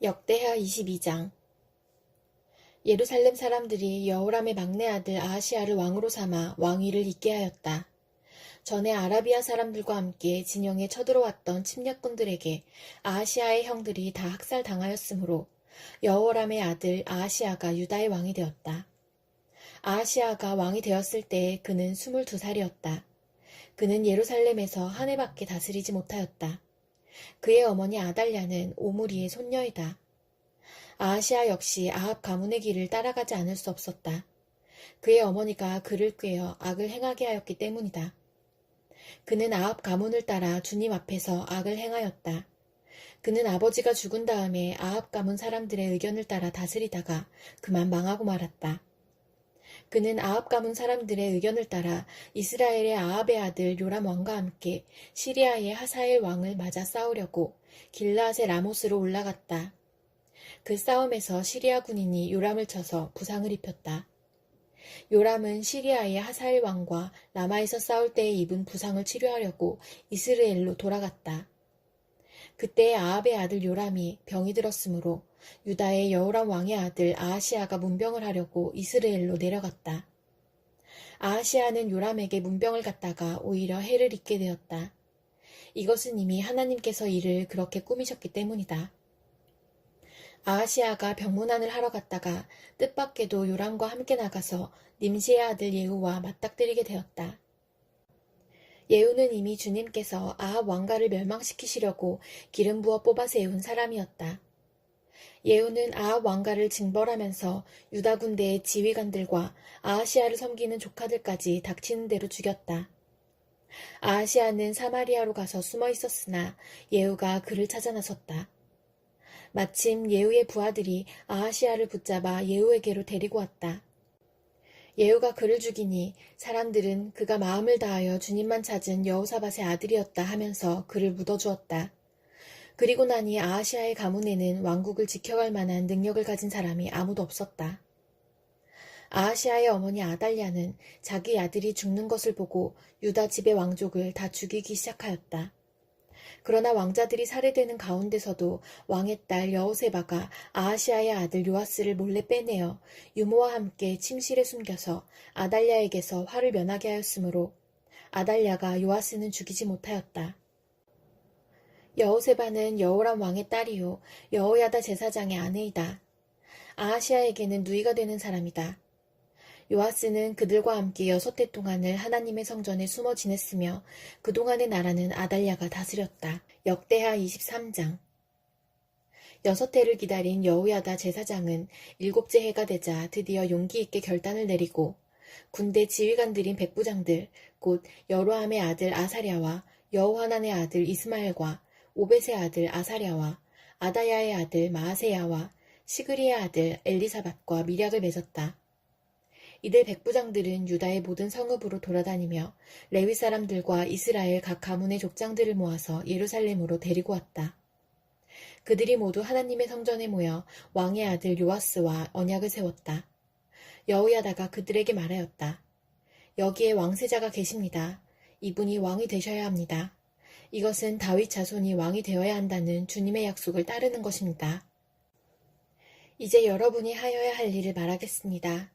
역대하 22장. 예루살렘 사람들이 여호람의 막내 아들 아하시야를 왕으로 삼아 왕위를 잇게 하였다. 전에 아라비아 사람들과 함께 진영에 쳐들어왔던 침략군들에게 아하시야의 형들이 다 학살당하였으므로 여호람의 아들 아하시야가 유다의 왕이 되었다. 아하시야가 왕이 되었을 때 그는 22살이었다. 그는 예루살렘에서 한 해밖에 다스리지 못하였다. 그의 어머니 아달랴는 오므리의 손녀이다. 아하시야 역시 아합 가문의 길을 따라가지 않을 수 없었다. 그의 어머니가 그를 꾀어 악을 행하게 하였기 때문이다. 그는 아합 가문을 따라 주님 앞에서 악을 행하였다. 그는 아버지가 죽은 다음에 아합 가문 사람들의 의견을 따라 다스리다가 그만 망하고 말았다. 그는 아합 가문 사람들의 의견을 따라 이스라엘의 아합의 아들 요람 왕과 함께 시리아의 하사엘 왕을 맞아 싸우려고 길르앗의 라모스로 올라갔다. 그 싸움에서 시리아 군인이 요람을 쳐서 부상을 입혔다. 요람은 시리아의 하사엘 왕과 라마에서 싸울 때에 입은 부상을 치료하려고 이스라엘로 돌아갔다. 그때 아합의 아들 요람이 병이 들었으므로 유다의 여호람 왕의 아들 아하시야가 문병을 하려고 이스라엘로 내려갔다. 아하시야는 요람에게 문병을 갖다가 오히려 해를 입게 되었다. 이것은 이미 하나님께서 이를 그렇게 꾸미셨기 때문이다. 아하시야가 병문안을 하러 갔다가 뜻밖에도 요람과 함께 나가서 님시의 아들 예후와 맞닥뜨리게 되었다. 예후는 이미 주님께서 아합 왕가를 멸망시키시려고 기름 부어 뽑아 세운 사람이었다. 예후는 아합 왕가를 징벌하면서 유다 군대의 지휘관들과 아하시야를 섬기는 조카들까지 닥치는 대로 죽였다. 아하시야는 사마리아로 가서 숨어 있었으나 예후가 그를 찾아 나섰다. 마침 예후의 부하들이 아하시야를 붙잡아 예후에게로 데리고 왔다. 예후가 그를 죽이니 사람들은 그가 마음을 다하여 주님만 찾은 여호사밧의 아들이었다 하면서 그를 묻어주었다. 그리고 나니 아하시야의 가문에는 왕국을 지켜갈 만한 능력을 가진 사람이 아무도 없었다. 아하시야의 어머니 아달랴는 자기 아들이 죽는 것을 보고 유다 집의 왕족을 다 죽이기 시작하였다. 그러나 왕자들이 살해되는 가운데서도 왕의 딸 여호세바가 아하시야의 아들 요아스를 몰래 빼내어 유모와 함께 침실에 숨겨서 아달랴에게서 화를 면하게 하였으므로 아달랴가 요아스는 죽이지 못하였다. 여호세바는 여호람 왕의 딸이요 여호야다 제사장의 아내이다. 아하시야에게는 누이가 되는 사람이다. 요아스는 그들과 함께 6해 동안을 하나님의 성전에 숨어 지냈으며 그동안의 나라는 아달랴가 다스렸다. 역대하 23장. 6해를 기다린 여호야다 제사장은 7째 해가 되자 드디어 용기 있게 결단을 내리고 군대 지휘관들인 백부장들 곧 여로함의 아들 아사랴와 여호하난의 아들 이스마엘과 오벳의 아들 아사랴와 아다야의 아들 마아세야와 시그리의 아들 엘리사밧과 밀약을 맺었다. 이들 백부장들은 유다의 모든 성읍으로 돌아다니며 레위 사람들과 이스라엘 각 가문의 족장들을 모아서 예루살렘으로 데리고 왔다. 그들이 모두 하나님의 성전에 모여 왕의 아들 요아스와 언약을 세웠다. 여호야다가 그들에게 말하였다. 여기에 왕세자가 계십니다. 이분이 왕이 되셔야 합니다. 이것은 다윗 자손이 왕이 되어야 한다는 주님의 약속을 따르는 것입니다. 이제 여러분이 하여야 할 일을 말하겠습니다.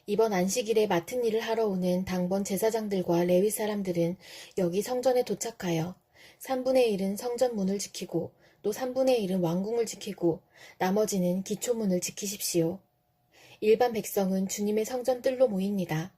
이번 안식일에 맡은 일을 하러 오는 당번 제사장들과 레위 사람들은 여기 성전에 도착하여 3분의 1은 성전 문을 지키고 또 3분의 1은 왕궁을 지키고 나머지는 기초문을 지키십시오. 일반 백성은 주님의 성전 뜰로 모입니다.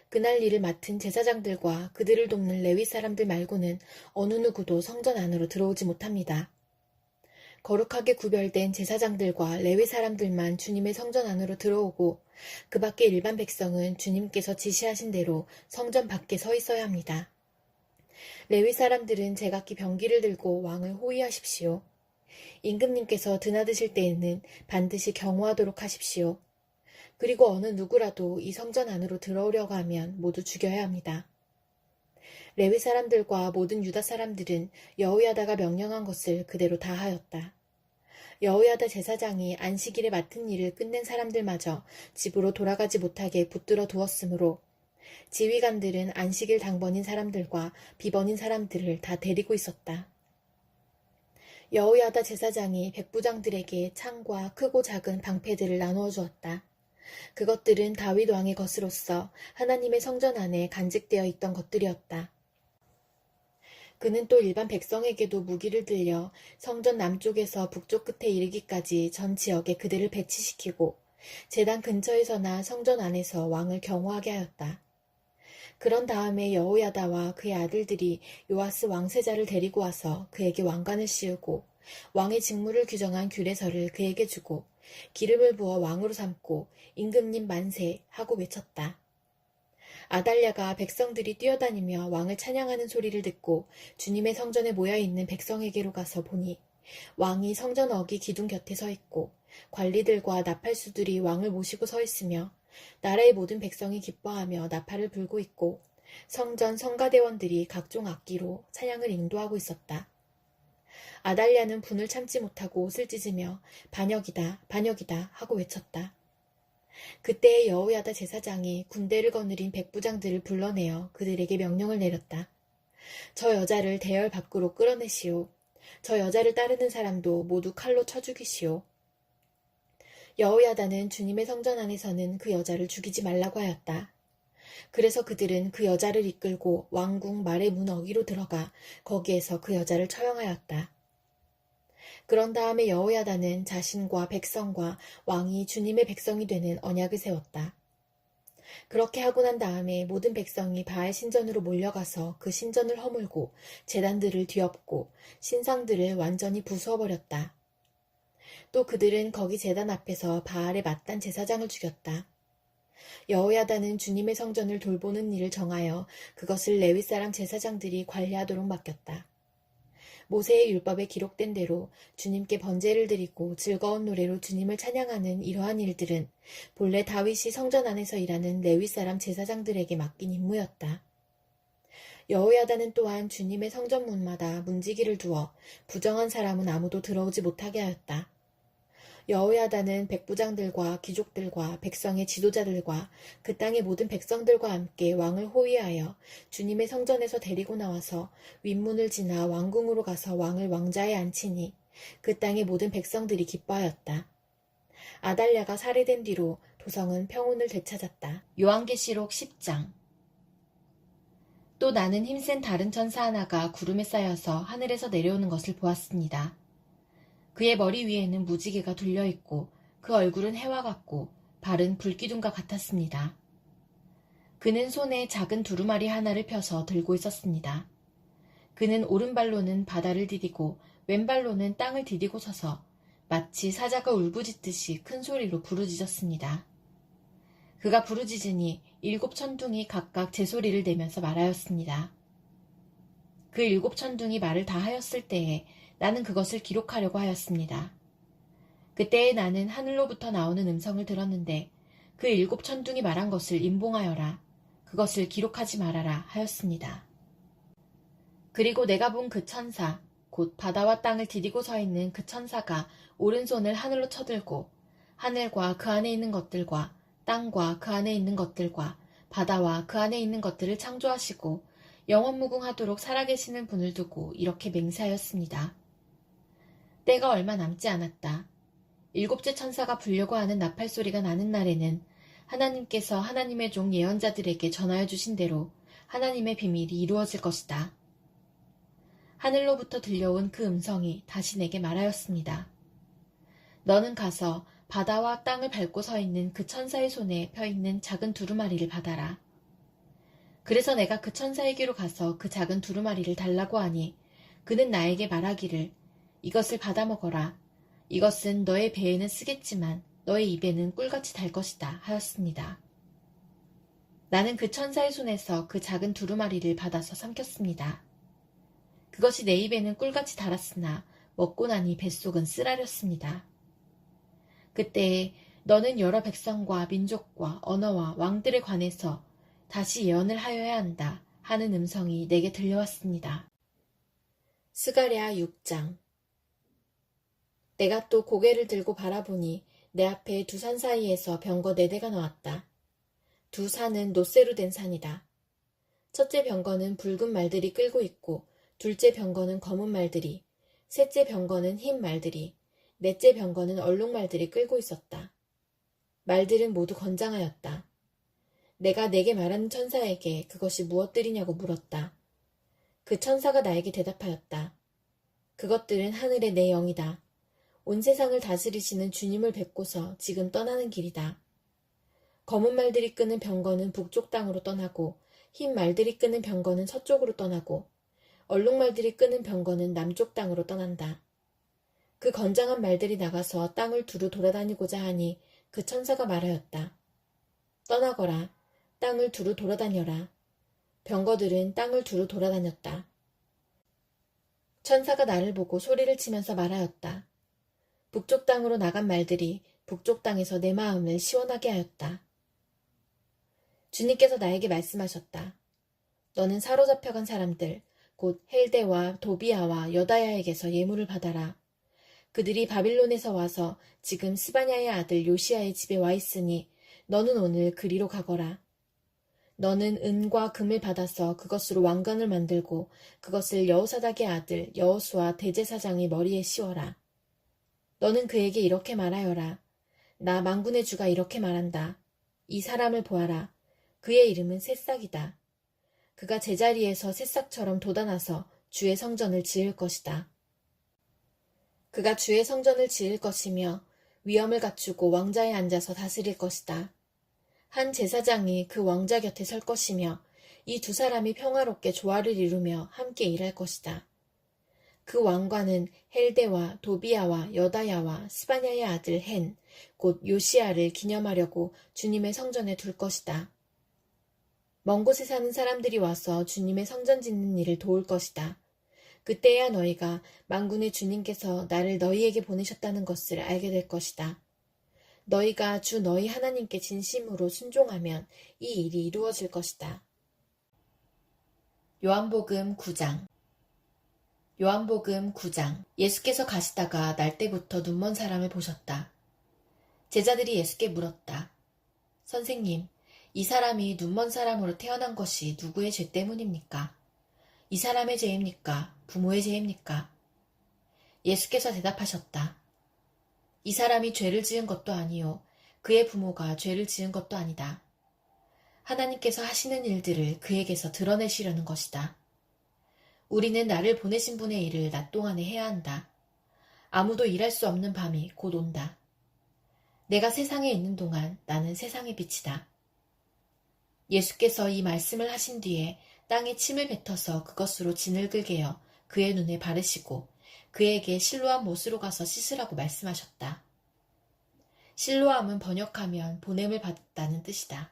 그날 일을 맡은 제사장들과 그들을 돕는 레위 사람들 말고는 어느 누구도 성전 안으로 들어오지 못합니다. 거룩하게 구별된 제사장들과 레위 사람들만 주님의 성전 안으로 들어오고 그 밖의 일반 백성은 주님께서 지시하신 대로 성전 밖에 서 있어야 합니다. 레위 사람들은 제각기 병기를 들고 왕을 호위하십시오. 임금님께서 드나드실 때에는 반드시 경호하도록 하십시오. 그리고 어느 누구라도 이 성전 안으로 들어오려고 하면 모두 죽여야 합니다. 레위 사람들과 모든 유다 사람들은 여호야다가 명령한 것을 그대로 다 하였다. 여호야다 제사장이 안식일에 맡은 일을 끝낸 사람들마저 집으로 돌아가지 못하게 붙들어 두었으므로 지휘관들은 안식일 당번인 사람들과 비번인 사람들을 다 데리고 있었다. 여호야다 제사장이 백부장들에게 창과 크고 작은 방패들을 나누어 주었다. 그것들은 다윗 왕의 것으로서 하나님의 성전 안에 간직되어 있던 것들이었다. 그는 또 일반 백성에게도 무기를 들려 성전 남쪽에서 북쪽 끝에 이르기까지 전 지역에 그들을 배치시키고 제단 근처에서나 성전 안에서 왕을 경호하게 하였다. 그런 다음에 여호야다와 그의 아들들이 요아스 왕세자를 데리고 와서 그에게 왕관을 씌우고 왕의 직무를 규정한 규례서를 그에게 주고 기름을 부어 왕으로 삼고 임금님 만세 하고 외쳤다. 아달랴가 백성들이 뛰어다니며 왕을 찬양하는 소리를 듣고 주님의 성전에 모여있는 백성에게로 가서 보니 왕이 성전 어기 기둥 곁에 서 있고 관리들과 나팔수들이 왕을 모시고 서 있으며 나라의 모든 백성이 기뻐하며 나팔을 불고 있고 성전 성가대원들이 각종 악기로 찬양을 인도하고 있었다. 아달랴는 분을 참지 못하고 옷을 찢으며 반역이다 반역이다 하고 외쳤다. 그때의 여호야다 제사장이 군대를 거느린 백부장들을 불러내어 그들에게 명령을 내렸다. 저 여자를 대열 밖으로 끌어내시오. 저 여자를 따르는 사람도 모두 칼로 쳐 죽이시오. 여호야다는 주님의 성전 안에서는 그 여자를 죽이지 말라고 하였다. 그래서 그들은 그 여자를 이끌고 왕궁 말의 문 어기로 들어가 거기에서 그 여자를 처형하였다. 그런 다음에 여호야다는 자신과 백성과 왕이 주님의 백성이 되는 언약을 세웠다. 그렇게 하고 난 다음에 모든 백성이 바알 신전으로 몰려가서 그 신전을 허물고 제단들을 뒤엎고 신상들을 완전히 부수어버렸다. 또 그들은 거기 제단 앞에서 바알의 맏단 제사장을 죽였다. 여호야다는 주님의 성전을 돌보는 일을 정하여 그것을 레위 사람 제사장들이 관리하도록 맡겼다. 모세의 율법에 기록된 대로 주님께 번제를 드리고 즐거운 노래로 주님을 찬양하는 이러한 일들은 본래 다윗이 성전 안에서 일하는 레위 사람 제사장들에게 맡긴 임무였다. 여호야다는 또한 주님의 성전 문마다 문지기를 두어 부정한 사람은 아무도 들어오지 못하게 하였다. 여호야다는 백부장들과 귀족들과 백성의 지도자들과 그 땅의 모든 백성들과 함께 왕을 호위하여 주님의 성전에서 데리고 나와서 윗문을 지나 왕궁으로 가서 왕을 왕좌에 앉히니 그 땅의 모든 백성들이 기뻐하였다. 아달랴가 살해된 뒤로 도성은 평온을 되찾았다. 요한계시록 10장. 또 나는 힘센 다른 천사 하나가 구름에 쌓여서 하늘에서 내려오는 것을 보았습니다. 그의 머리 위에는 무지개가 둘려있고 그 얼굴은 해와 같고 발은 불기둥과 같았습니다. 그는 손에 작은 두루마리 하나를 펴서 들고 있었습니다. 그는 오른발로는 바다를 디디고 왼발로는 땅을 디디고 서서 마치 사자가 울부짖듯이 큰 소리로 부르짖었습니다. 그가 부르짖으니 7 천둥이 각각 제 소리를 내면서 말하였습니다. 그 7 천둥이 말을 다 하였을 때에 나는 그것을 기록하려고 하였습니다. 그때에 나는 하늘로부터 나오는 음성을 들었는데 그 7 천둥이 말한 것을 임봉하여라. 그것을 기록하지 말아라 하였습니다. 그리고 내가 본 그 천사, 곧 바다와 땅을 디디고 서 있는 그 천사가 오른손을 하늘로 쳐들고 하늘과 그 안에 있는 것들과 땅과 그 안에 있는 것들과 바다와 그 안에 있는 것들을 창조하시고 영원무궁하도록 살아계시는 분을 두고 이렇게 맹세하였습니다. 때가 얼마 남지 않았다. 7째 천사가 불려고 하는 나팔소리가 나는 날에는 하나님께서 하나님의 종 예언자들에게 전하여 주신 대로 하나님의 비밀이 이루어질 것이다. 하늘로부터 들려온 그 음성이 다시 내게 말하였습니다. 너는 가서 바다와 땅을 밟고 서 있는 그 천사의 손에 펴 있는 작은 두루마리를 받아라. 그래서 내가 그 천사에게로 가서 그 작은 두루마리를 달라고 하니 그는 나에게 말하기를 이것을 받아먹어라. 이것은 너의 배에는 쓰겠지만 너의 입에는 꿀같이 달 것이다 하였습니다. 나는 그 천사의 손에서 그 작은 두루마리를 받아서 삼켰습니다. 그것이 내 입에는 꿀같이 달았으나 먹고 나니 뱃속은 쓰라렸습니다. 그때에 너는 여러 백성과 민족과 언어와 왕들에 관해서 다시 예언을 하여야 한다 하는 음성이 내게 들려왔습니다. 스가랴 6장. 내가 또 고개를 들고 바라보니 내 앞에 두 산 사이에서 병거 4대가 나왔다. 두 산은 놋새로 된 산이다. 첫째 병거는 붉은 말들이 끌고 있고 둘째 병거는 검은 말들이, 셋째 병거는 흰 말들이, 넷째 병거는 얼룩말들이 끌고 있었다. 말들은 모두 건장하였다. 내가 내게 말하는 천사에게 그것이 무엇들이냐고 물었다. 그 천사가 나에게 대답하였다. 그것들은 하늘의 내 영이다. 온 세상을 다스리시는 주님을 뵙고서 지금 떠나는 길이다. 검은 말들이 끄는 병거는 북쪽 땅으로 떠나고 흰 말들이 끄는 병거는 서쪽으로 떠나고 얼룩말들이 끄는 병거는 남쪽 땅으로 떠난다. 그 건장한 말들이 나가서 땅을 두루 돌아다니고자 하니 그 천사가 말하였다. 떠나거라. 땅을 두루 돌아다녀라. 병거들은 땅을 두루 돌아다녔다. 천사가 나를 보고 소리를 치면서 말하였다. 북쪽 땅으로 나간 말들이 북쪽 땅에서 내 마음을 시원하게 하였다. 주님께서 나에게 말씀하셨다. 너는 사로잡혀간 사람들, 곧 헬데와 도비아와 여다야에게서 예물을 받아라. 그들이 바빌론에서 와서 지금 스바냐의 아들 요시야의 집에 와 있으니 너는 오늘 그리로 가거라. 너는 은과 금을 받아서 그것으로 왕관을 만들고 그것을 여호사닥의 아들 여호수아 대제사장의 머리에 씌워라. 너는 그에게 이렇게 말하여라. 나 만군의 주가 이렇게 말한다. 이 사람을 보아라. 그의 이름은 새싹이다. 그가 제자리에서 새싹처럼 돋아나서 주의 성전을 지을 것이다. 그가 주의 성전을 지을 것이며 위엄을 갖추고 왕자에 앉아서 다스릴 것이다. 한 제사장이 그 왕자 곁에 설 것이며 이 두 사람이 평화롭게 조화를 이루며 함께 일할 것이다. 그 왕관은 헬데와 도비아와 여다야와 스바냐의 아들 헨, 곧 요시야를 기념하려고 주님의 성전에 둘 것이다. 먼 곳에 사는 사람들이 와서 주님의 성전 짓는 일을 도울 것이다. 그때야 너희가 만군의 주님께서 나를 너희에게 보내셨다는 것을 알게 될 것이다. 너희가 주 너희 하나님께 진심으로 순종하면 이 일이 이루어질 것이다. 요한복음 9장. 요한복음 9장. 예수께서 가시다가 날 때부터 눈먼 사람을 보셨다. 제자들이 예수께 물었다. 선생님, 이 사람이 눈먼 사람으로 태어난 것이 누구의 죄 때문입니까? 이 사람의 죄입니까? 부모의 죄입니까? 예수께서 대답하셨다. 이 사람이 죄를 지은 것도 아니요 그의 부모가 죄를 지은 것도 아니다. 하나님께서 하시는 일들을 그에게서 드러내시려는 것이다. 우리는 나를 보내신 분의 일을 낮 동안에 해야 한다. 아무도 일할 수 없는 밤이 곧 온다. 내가 세상에 있는 동안 나는 세상의 빛이다. 예수께서 이 말씀을 하신 뒤에 땅에 침을 뱉어서 그것으로 진흙을 개어 그의 눈에 바르시고 그에게 실로암 못으로 가서 씻으라고 말씀하셨다. 실로암은 번역하면 보냄을 받았다는 뜻이다.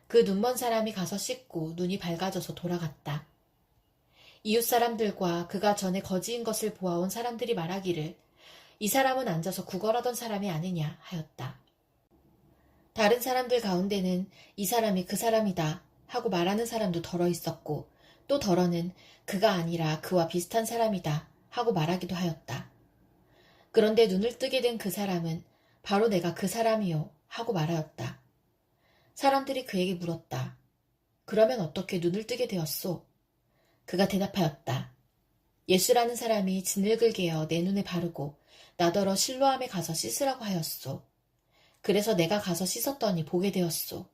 그 눈먼 사람이 가서 씻고 눈이 밝아져서 돌아갔다. 이웃 사람들과 그가 전에 거지인 것을 보아온 사람들이 말하기를 이 사람은 앉아서 구걸하던 사람이 아니냐 하였다. 다른 사람들 가운데는 이 사람이 그 사람이다 하고 말하는 사람도 덜어 있었고 또 덜어는 그가 아니라 그와 비슷한 사람이다 하고 말하기도 하였다. 그런데 눈을 뜨게 된 그 사람은 바로 내가 그 사람이요 하고 말하였다. 사람들이 그에게 물었다. 그러면 어떻게 눈을 뜨게 되었소? 그가 대답하였다. 예수라는 사람이 진흙을 개어 내 눈에 바르고 나더러 실로암에 가서 씻으라고 하였소. 그래서 내가 가서 씻었더니 보게 되었소.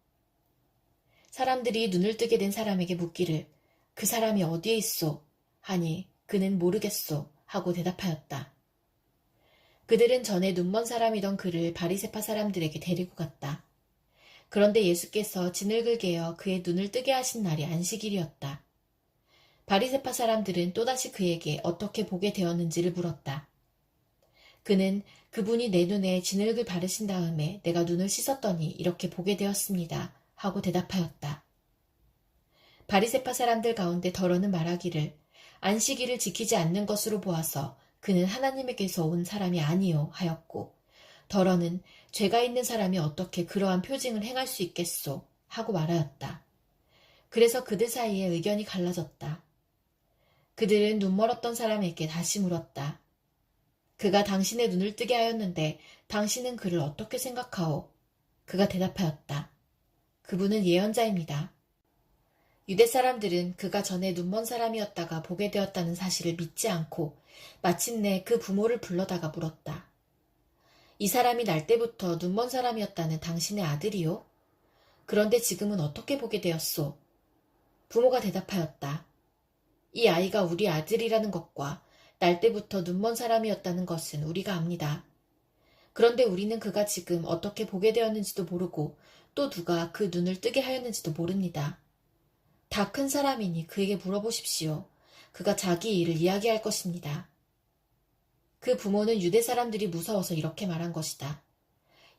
사람들이 눈을 뜨게 된 사람에게 묻기를 그 사람이 어디에 있소? 하니 그는 모르겠소 하고 대답하였다. 그들은 전에 눈먼 사람이던 그를 바리새파 사람들에게 데리고 갔다. 그런데 예수께서 진흙을 개어 그의 눈을 뜨게 하신 날이 안식일이었다. 바리새파 사람들은 또다시 그에게 어떻게 보게 되었는지를 물었다. 그는 그분이 내 눈에 진흙을 바르신 다음에 내가 눈을 씻었더니 이렇게 보게 되었습니다 하고 대답하였다. 바리새파 사람들 가운데 덜어는 말하기를 안식일을 지키지 않는 것으로 보아서 그는 하나님에게서 온 사람이 아니요 하였고 덜어는 죄가 있는 사람이 어떻게 그러한 표징을 행할 수 있겠소 하고 말하였다. 그래서 그들 사이에 의견이 갈라졌다. 그들은 눈멀었던 사람에게 다시 물었다. 그가 당신의 눈을 뜨게 하였는데 당신은 그를 어떻게 생각하오? 그가 대답하였다. 그분은 예언자입니다. 유대 사람들은 그가 전에 눈먼 사람이었다가 보게 되었다는 사실을 믿지 않고 마침내 그 부모를 불러다가 물었다. 이 사람이 날 때부터 눈먼 사람이었다는 당신의 아들이요? 그런데 지금은 어떻게 보게 되었소? 부모가 대답하였다. 이 아이가 우리 아들이라는 것과 날 때부터 눈먼 사람이었다는 것은 우리가 압니다. 그런데 우리는 그가 지금 어떻게 보게 되었는지도 모르고 또 누가 그 눈을 뜨게 하였는지도 모릅니다. 다 큰 사람이니 그에게 물어보십시오. 그가 자기 일을 이야기할 것입니다. 그 부모는 유대 사람들이 무서워서 이렇게 말한 것이다.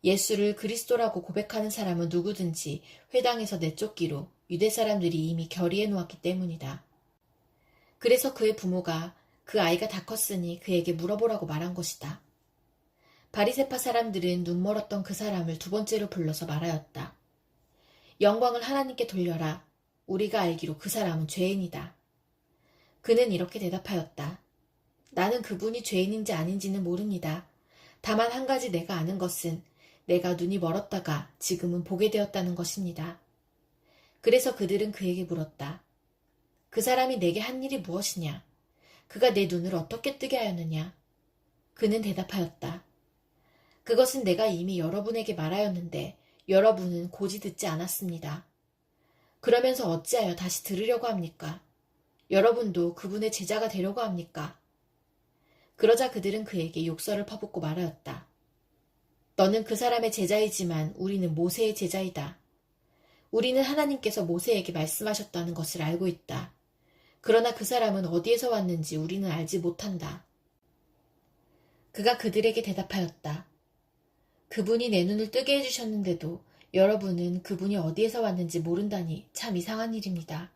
예수를 그리스도라고 고백하는 사람은 누구든지 회당에서 내쫓기로 유대 사람들이 이미 결의해 놓았기 때문이다. 그래서 그의 부모가 그 아이가 다 컸으니 그에게 물어보라고 말한 것이다. 바리새파 사람들은 눈멀었던 그 사람을 두 번째로 불러서 말하였다. 영광을 하나님께 돌려라. 우리가 알기로 그 사람은 죄인이다. 그는 이렇게 대답하였다. 나는 그분이 죄인인지 아닌지는 모릅니다. 다만 한 가지 내가 아는 것은 내가 눈이 멀었다가 지금은 보게 되었다는 것입니다. 그래서 그들은 그에게 물었다. 그 사람이 내게 한 일이 무엇이냐? 그가 내 눈을 어떻게 뜨게 하였느냐? 그는 대답하였다. 그것은 내가 이미 여러분에게 말하였는데 여러분은 고지 듣지 않았습니다. 그러면서 어찌하여 다시 들으려고 합니까? 여러분도 그분의 제자가 되려고 합니까? 그러자 그들은 그에게 욕설을 퍼붓고 말하였다. 너는 그 사람의 제자이지만 우리는 모세의 제자이다. 우리는 하나님께서 모세에게 말씀하셨다는 것을 알고 있다. 그러나 그 사람은 어디에서 왔는지 우리는 알지 못한다. 그가 그들에게 대답하였다. 그분이 내 눈을 뜨게 해주셨는데도 여러분은 그분이 어디에서 왔는지 모른다니 참 이상한 일입니다.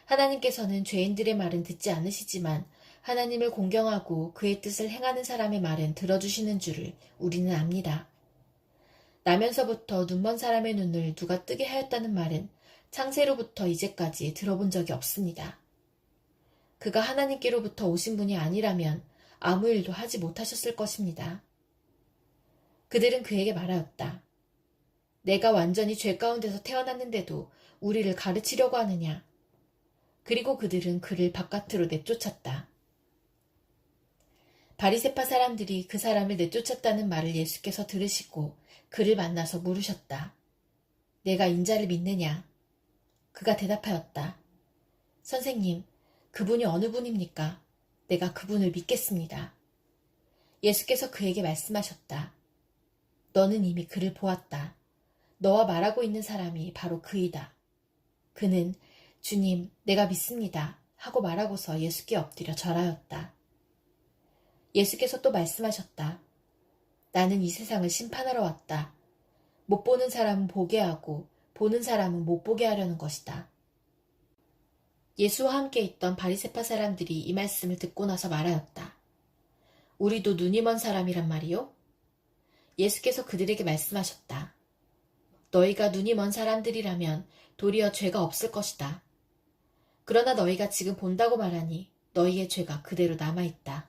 하나님께서는 죄인들의 말은 듣지 않으시지만 하나님을 공경하고 그의 뜻을 행하는 사람의 말은 들어주시는 줄을 우리는 압니다. 나면서부터 눈먼 사람의 눈을 누가 뜨게 하였다는 말은 창세로부터 이제까지 들어본 적이 없습니다. 그가 하나님께로부터 오신 분이 아니라면 아무 일도 하지 못하셨을 것입니다. 그들은 그에게 말하였다. 내가 완전히 죄 가운데서 태어났는데도 우리를 가르치려고 하느냐? 그리고 그들은 그를 바깥으로 내쫓았다. 바리새파 사람들이 그 사람을 내쫓았다는 말을 예수께서 들으시고 그를 만나서 물으셨다. 내가 인자를 믿느냐? 그가 대답하였다. 선생님, 그분이 어느 분입니까? 내가 그분을 믿겠습니다. 예수께서 그에게 말씀하셨다. 너는 이미 그를 보았다. 너와 말하고 있는 사람이 바로 그이다. 그는 주님, 내가 믿습니다. 하고 말하고서 예수께 엎드려 절하였다. 예수께서 또 말씀하셨다. 나는 이 세상을 심판하러 왔다. 못 보는 사람은 보게 하고 보는 사람은 못 보게 하려는 것이다. 예수와 함께 있던 바리새파 사람들이 이 말씀을 듣고 나서 말하였다. 우리도 눈이 먼 사람이란 말이요? 예수께서 그들에게 말씀하셨다. 너희가 눈이 먼 사람들이라면 도리어 죄가 없을 것이다. 그러나 너희가 지금 본다고 말하니 너희의 죄가 그대로 남아있다.